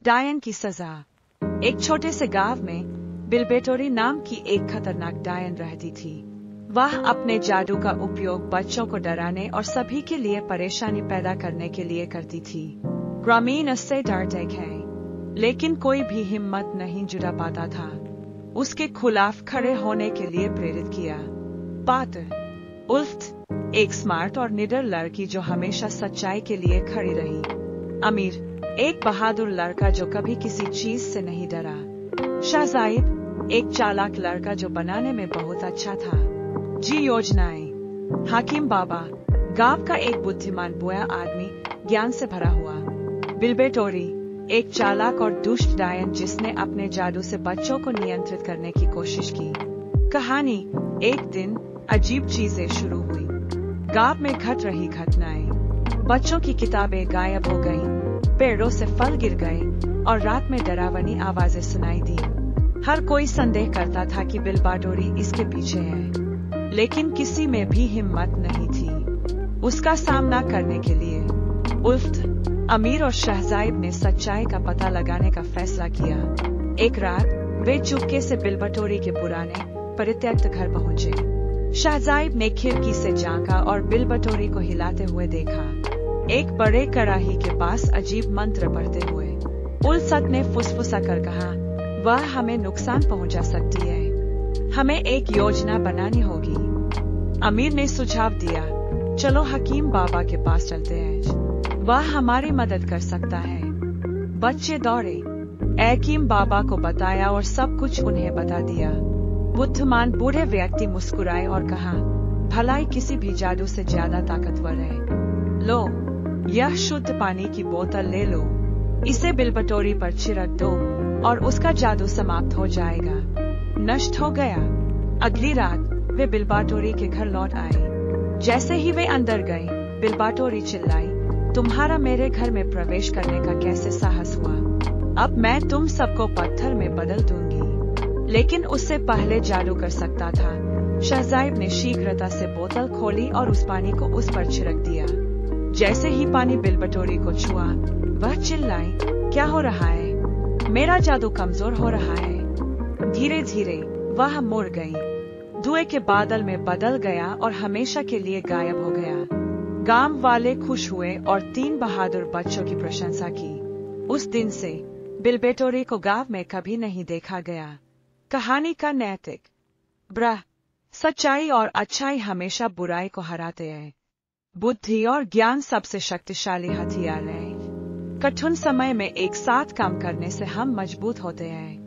डायन की सजा। एक छोटे से गांव में बिलबेटोरी नाम की एक खतरनाक डायन रहती थी। वह अपने जादू का उपयोग बच्चों को डराने और सभी के लिए परेशानी पैदा करने के लिए करती थी। ग्रामीण उससे डरते थे, लेकिन कोई भी हिम्मत नहीं जुटा पाता था उसके खिलाफ खड़े होने के लिए प्रेरित किया। पात्र उल्फ, एक स्मार्ट और निडर लड़की जो हमेशा सच्चाई के लिए खड़ी रही। अमीर, एक बहादुर लड़का जो कभी किसी चीज से नहीं डरा। शाहजाइब, एक चालाक लड़का जो बनाने में बहुत अच्छा था। जी योजनाएं। हकीम बाबा, गांव का एक बुद्धिमान बोया आदमी, ज्ञान से भरा हुआ। बिलबेटोरी, एक चालाक और दुष्ट डायन जिसने अपने जादू से बच्चों को नियंत्रित करने की कोशिश की। कहानी। एक दिन अजीब चीजें शुरू हुई। गांव में घट रही घटनाएं। बच्चों की किताबें गायब हो गईं, पेड़ों से फल गिर गए और रात में डरावनी आवाजें सुनाई दी। हर कोई संदेह करता था कि बिलबेटोरी इसके पीछे है, लेकिन किसी में भी हिम्मत नहीं थी उसका सामना करने के लिए। उल्फ, अमीर और शाहजाइब ने सच्चाई का पता लगाने का फैसला किया। एक रात वे चुपके से बिलबेटोरी के पुराने परित्यक्त घर पहुंचे। शाहजाइब ने खिड़की से झांका और बिलबेटोरी को हिलाते हुए देखा, एक बड़े कड़ाही के पास अजीब मंत्र पढ़ते हुए। उल्फ ने फुसफुसा कर कहा, वह हमें नुकसान पहुंचा सकती है, हमें एक योजना बनानी होगी। अमीर ने सुझाव दिया, चलो हकीम बाबा के पास चलते हैं, वह हमारी मदद कर सकता है। बच्चे दौड़े, हकीम बाबा को बताया और सब कुछ उन्हें बता दिया। बुद्धिमान बूढ़े व्यक्ति मुस्कुराए और कहा, भलाई किसी भी जादू से ज्यादा ताकतवर है। लो, यह शुद्ध पानी की बोतल ले लो, इसे बिलबेटोरी पर छिड़क दो और उसका जादू समाप्त हो जाएगा। नष्ट हो गया। अगली रात वे बिलबेटोरी के घर लौट आए। जैसे ही वे अंदर गए, बिलबेटोरी चिल्लाई, तुम्हारा मेरे घर में प्रवेश करने का कैसे साहस हुआ? अब मैं तुम सबको पत्थर में बदल दूंगी। लेकिन उससे पहले जादू कर सकता था। शाहजाइब ने शीघ्रता से बोतल खोली और उस पानी को उस पर छिड़क दिया। जैसे ही पानी बिलबेटोरी को छुआ, वह चिल्लाई, क्या हो रहा है? मेरा जादू कमजोर हो रहा है। धीरे धीरे वह मुड़ गई, धुएं के बादल में बदल गया और हमेशा के लिए गायब हो गया। गांव वाले खुश हुए और 3 बहादुर बच्चों की प्रशंसा की। उस दिन से बिलबेटोरी को गांव में कभी नहीं देखा गया। कहानी का नैतिक ब्रह, सच्चाई और अच्छाई हमेशा बुराई को हराते हैं। बुद्धि और ज्ञान सबसे शक्तिशाली हथियार है। कठिन समय में एक साथ काम करने से हम मजबूत होते हैं।